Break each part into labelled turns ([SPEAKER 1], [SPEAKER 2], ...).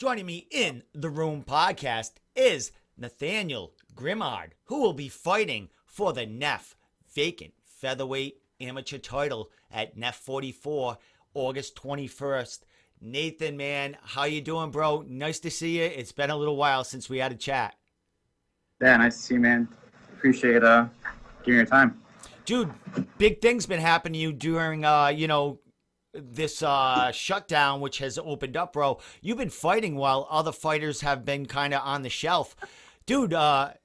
[SPEAKER 1] Joining me in the Room podcast is Nathaniel Grimard, who will be fighting for the NEF vacant featherweight amateur title at NEF 44, August 21st. Nathan, man, how you doing, bro? Nice to see you. It's been a little while since we had a chat.
[SPEAKER 2] Yeah, nice to see you, man. Appreciate giving your time.
[SPEAKER 1] Dude, big things been happening to you during, this shutdown, which has opened up, bro. You've been fighting while other fighters have been kind of on the shelf. Dude,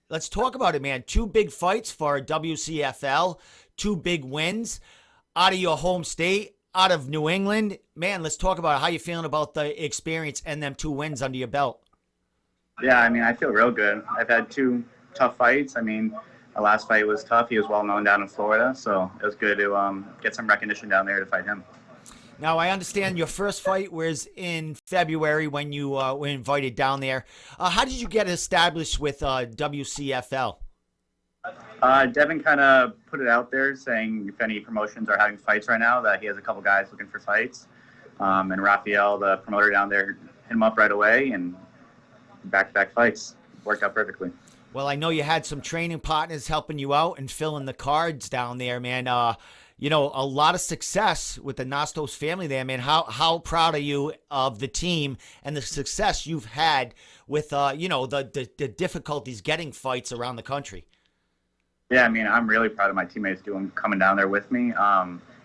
[SPEAKER 1] let's talk about it, man. 2 big fights for WCFL, 2 big wins out of your home state, out of New England. Man, let's talk about how you feeling about the experience and them 2 wins under your belt.
[SPEAKER 2] Yeah, I mean, I feel real good. I've had 2 tough fights. I mean, the last fight was tough. He was well known down in Florida, so it was good to get some recognition down there to fight him.
[SPEAKER 1] Now, I understand your first fight was in February when you were invited down there. How did you get established with WCFL?
[SPEAKER 2] Devin kind of put it out there saying if any promotions are having fights right now, that he has a couple guys looking for fights. And Raphael, the promoter down there, hit him up right away, and back-to-back fights. Worked out perfectly.
[SPEAKER 1] Well, I know you had some training partners helping you out and filling the cards down there, man. A lot of success with the Nostos family there, man. How proud are you of the team and the success you've had with, the difficulties getting fights around the country?
[SPEAKER 2] Yeah, I mean, I'm really proud of my teammates coming down there with me.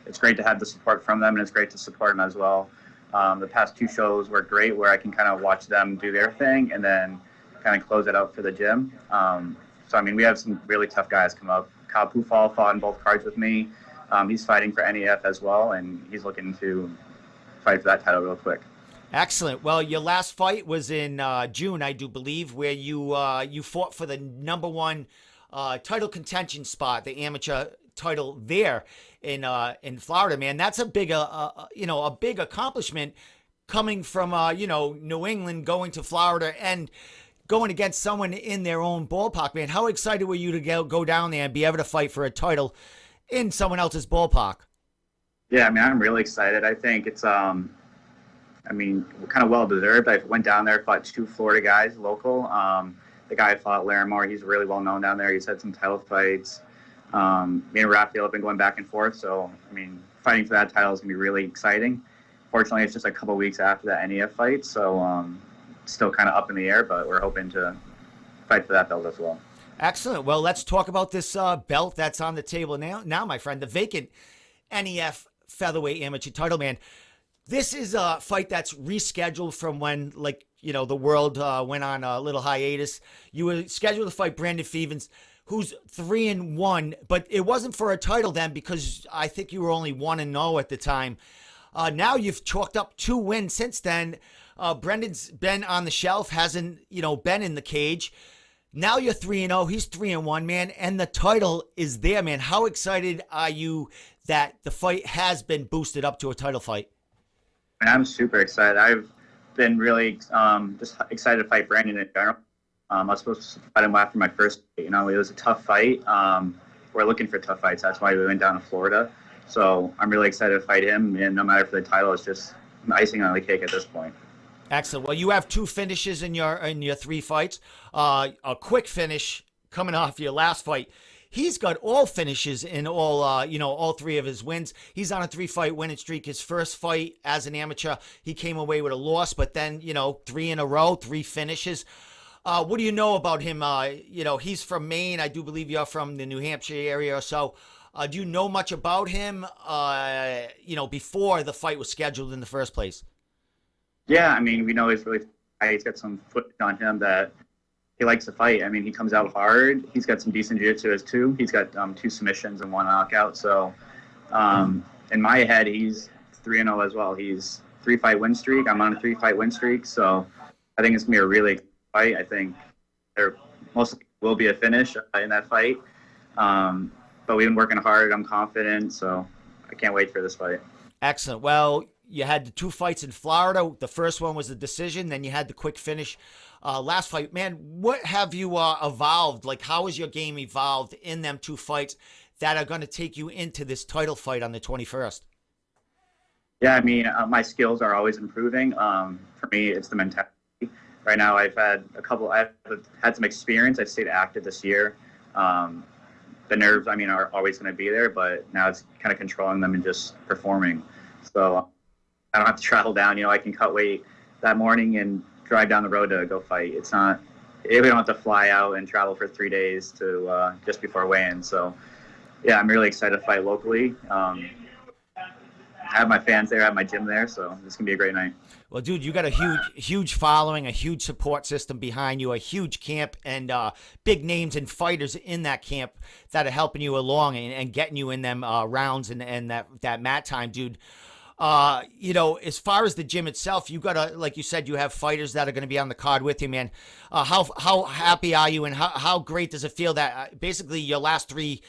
[SPEAKER 2] It's great to have the support from them, and it's great to support them as well. The past 2 shows were great, where I can kind of watch them do their thing and then kind of close it out for the gym. So, I mean, we have some really tough guys come up. Kyle Pufall fought in both cards with me. He's fighting for NEF as well, and he's looking to fight for that title real quick.
[SPEAKER 1] Excellent. Well, your last fight was in June, I do believe, where you fought for the number 1 title contention spot, the amateur title there in Florida, man. That's a big accomplishment coming from New England, going to Florida and going against someone in their own ballpark, man. How excited were you to go down there and be able to fight for a title in someone else's ballpark?
[SPEAKER 2] Yeah, I mean, I'm really excited. I think it's kind of well-deserved. I went down there, fought 2 Florida guys, local. The guy I fought, Larimore, he's really well-known down there. He's had some title fights. Me and Raphael have been going back and forth. So, I mean, fighting for that title is going to be really exciting. Fortunately, it's just a couple weeks after that NEF fight. So, still kind of up in the air, but we're hoping to fight for that belt as well.
[SPEAKER 1] Excellent. Well, let's talk about this belt that's on the table now, my friend, the vacant NEF featherweight amateur title, man. This is a fight that's rescheduled from when, the world went on a little hiatus. You were scheduled to fight Brandon Fevens, who's 3-1, but it wasn't for a title then because I think you were only 1-0 at the time. Now you've chalked up 2 wins since then. Brendan's been on the shelf, hasn't, been in the cage. Now you're 3-0. He's 3-1, man, and the title is there, man. How excited are you that the fight has been boosted up to a title fight?
[SPEAKER 2] I'm super excited. I've been really just excited to fight Brandon in general. I was supposed to fight him after my first fight. It was a tough fight. We're looking for tough fights. That's why we went down to Florida. So I'm really excited to fight him, and no matter for the title, it's just icing on the cake at this point.
[SPEAKER 1] Excellent. Well, you have 2 finishes in your 3 fights. A quick finish coming off your last fight. He's got all finishes in all 3 of his wins. He's on a 3-fight winning streak. His first fight as an amateur, he came away with a loss, but then 3 in a row, 3 finishes. What do you know about him? He's from Maine. I do believe you're from the New Hampshire area or so. Do you know much about him? Before the fight was scheduled in the first place?
[SPEAKER 2] Yeah, I mean, we know he's got some footage on him that he likes to fight. I mean, he comes out hard. He's got some decent jiu-jitsu as too. He's got 2 submissions and 1 knockout. So, in my head, he's 3-0 as well. He's 3-fight win streak. I'm on a 3-fight win streak. So, I think it's gonna be a really good fight. I think there most will be a finish in that fight. But we've been working hard. I'm confident. So, I can't wait for this fight.
[SPEAKER 1] Excellent. Well, you had the 2 fights in Florida. The first one was a decision. Then you had the quick finish last fight. Man, what have you evolved? How has your game evolved in them 2 fights that are going to take you into this title fight on the 21st?
[SPEAKER 2] Yeah, I mean, my skills are always improving. For me, it's the mentality. right now I've had some experience. I've stayed active this year. The nerves, I mean, are always going to be there, but now it's kind of controlling them and just performing. So I don't have to travel down. I can cut weight that morning and drive down the road to go fight. We don't have to fly out and travel for 3 days to just before weigh-in. So yeah, I'm really excited to fight locally. I have my fans there, I have my gym there, so it's gonna be a great night.
[SPEAKER 1] Well, dude, you got a huge following, a huge support system behind you, a huge camp, and big names and fighters in that camp that are helping you along and getting you in them rounds and that mat time, dude. As far as the gym itself, you got like you said, you have fighters that are going to be on the card with you, man. How happy are you, and how great does it feel that basically your last 3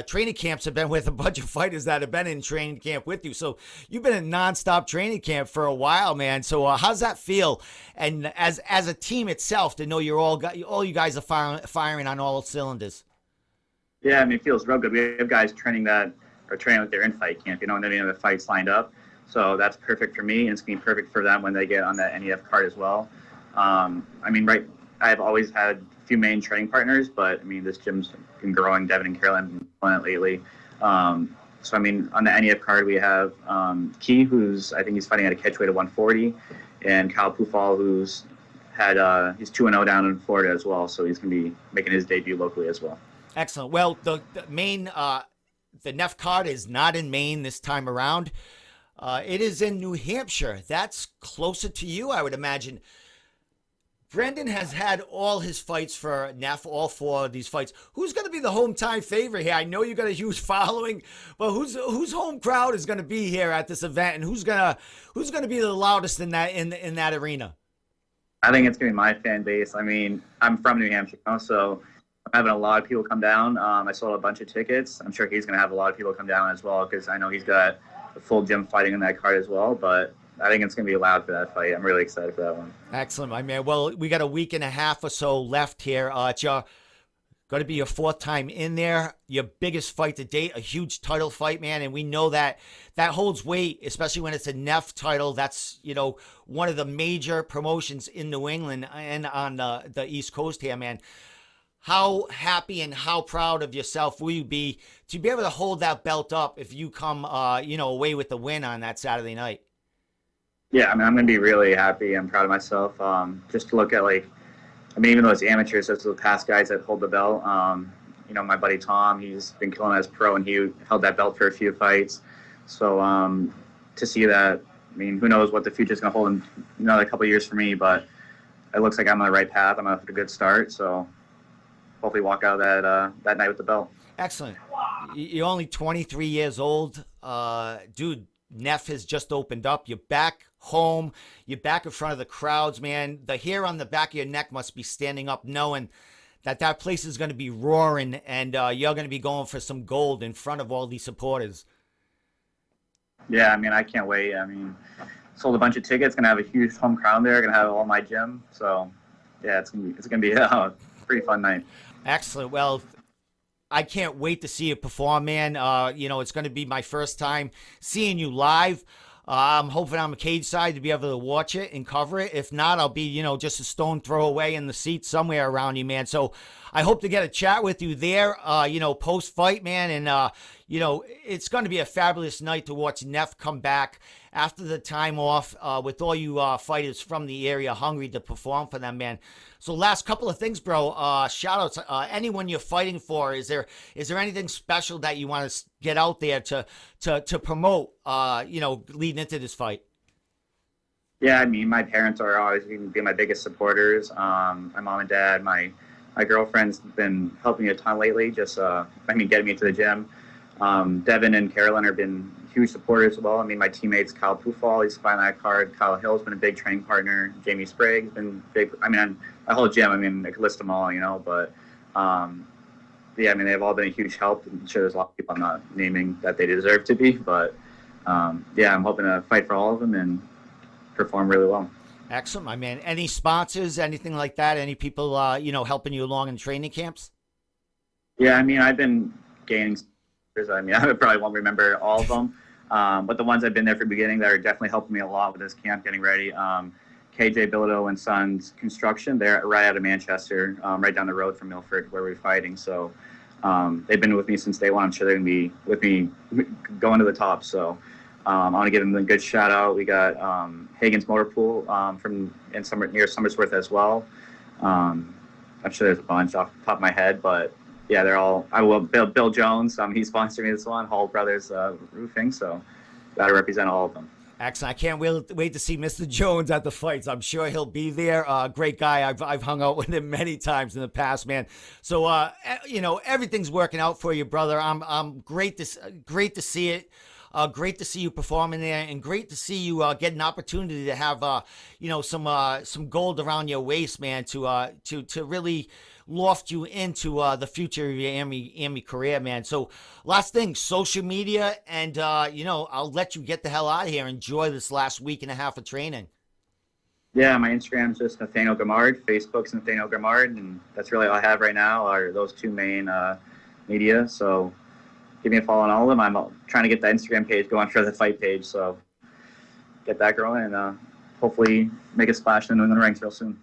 [SPEAKER 1] training camps have been with a bunch of fighters that have been in training camp with you. So you've been in nonstop training camp for a while, man. So how's that feel? And as a team itself, to know all you guys are firing on all cylinders.
[SPEAKER 2] Yeah, I mean, it feels real good. We have guys training that are training with their in-fight camp, and then the fights lined up. So that's perfect for me, and it's going to be perfect for them when they get on that NEF card as well. I've always had a few main training partners, but I mean, this gym's been growing. Devin and Caroline have been playing it lately. On the NEF card, we have Key, I think he's fighting at a catchweight of 140, and Kyle Pufal, he's 2-0 down in Florida as well, so he's going to be making his debut locally as well.
[SPEAKER 1] Excellent. Well, the main the NEF card is not in Maine this time around. It is in New Hampshire. That's closer to you, I would imagine. Brendan has had all his fights for NEF, all 4 of these fights. Who's going to be the hometown favorite here? I know you got a huge following, but whose home crowd is going to be here at this event, and who's going to be the loudest in that arena?
[SPEAKER 2] I think it's going to be my fan base. I mean, I'm from New Hampshire, so I'm having a lot of people come down. I sold a bunch of tickets. I'm sure he's going to have a lot of people come down as well, because I know he's got a full gym fighting in that card as well, but I think it's going to be loud for that fight. I'm really excited for that one.
[SPEAKER 1] Excellent, my man. Well, we got a week and a half or so left here. It's going to be your 4th time in there. Your biggest fight to date, a huge title fight, man. And we know that holds weight, especially when it's a NEF title. That's, one of the major promotions in New England and on the East Coast here, man. How happy and how proud of yourself will you be to be able to hold that belt up if you come, away with the win on that Saturday night?
[SPEAKER 2] Yeah, I mean, I'm going to be really happy. I'm proud of myself. Just to look at, even though it's amateurs, those are the past guys that hold the belt. My buddy Tom, he's been killing as pro, and he held that belt for a few fights. So to see that, I mean, who knows what the future is going to hold in another couple of years for me, but it looks like I'm on the right path. I'm off to a good start, so hopefully walk out that night with the belt.
[SPEAKER 1] Excellent. You're only 23 years old. Dude, NEF has just opened up. You're back home. You're back in front of the crowds, man. The hair on the back of your neck must be standing up knowing that place is going to be roaring, and you're going to be going for some gold in front of all these supporters.
[SPEAKER 2] Yeah, I mean, I can't wait. I mean, sold a bunch of tickets. Going to have a huge home crowd there. Going to have all my gym. So, yeah, it's going to be a pretty fun night.
[SPEAKER 1] Excellent. Well, I can't wait to see you perform, man. It's going to be my first time seeing you live. I'm hoping on the cage side to be able to watch it and cover it. If not, I'll be, just a stone throw away in the seat somewhere around you, man. So I hope to get a chat with you there, post-fight, man. And, it's going to be a fabulous night to watch NEF come back after the time off with all you fighters from the area hungry to perform for them, man. So last couple of things, bro. Shout outs. Anyone you're fighting for, is there anything special that you want to get out there to promote, leading into this fight?
[SPEAKER 2] Yeah, I mean, my parents are always going to be my biggest supporters. My mom and dad, my girlfriend's been helping me a ton lately, just, getting me to the gym. Devin and Caroline have been huge supporters as well. I mean, my teammates, Kyle Pufal, he's fighting that card. Kyle Hill's been a big training partner. Jamie Sprague's been big. I mean, my whole gym, I could list them all, but, they've all been a huge help. I'm sure there's a lot of people I'm not naming that they deserve to be, but, I'm hoping to fight for all of them and perform really well.
[SPEAKER 1] Excellent, my man. Any sponsors, anything like that? Any people, helping you along in training camps?
[SPEAKER 2] Yeah, I mean, I've been gaining. I probably won't remember all of them, but the ones I've been there from the beginning that are definitely helping me a lot with this camp getting ready. KJ Bilodeau and Sons Construction. They're right out of Manchester, right down the road from Milford, where we're fighting. So they've been with me since day one. I'm sure they're going to be with me going to the top. So I want to give them a good shout out. We got Hagen's Motor Pool near Somersworth as well. I'm sure there's a bunch off the top of my head, but yeah, they're all. Bill Jones. He sponsored me this one. Hall Brothers Roofing. So got to represent all of them.
[SPEAKER 1] Excellent. I can't wait to see Mr. Jones at the fights. I'm sure he'll be there. Great guy. I've hung out with him many times in the past, man. So everything's working out for you, brother. I'm great to see it. Great to see you performing there, and great to see you get an opportunity to have some gold around your waist, man, to really loft you into the future of your AMI career, man. So last thing, social media, and I'll let you get the hell out of here. Enjoy this last week and a half of training.
[SPEAKER 2] Yeah, my Instagram's just Nathaniel Grimard. Facebook's Nathaniel Grimard, and that's really all I have right now are those two main media. So give me a follow on all of them. I'm trying to get the Instagram page going for the fight page, so get that growing and hopefully make a splash in the New England ranks real soon.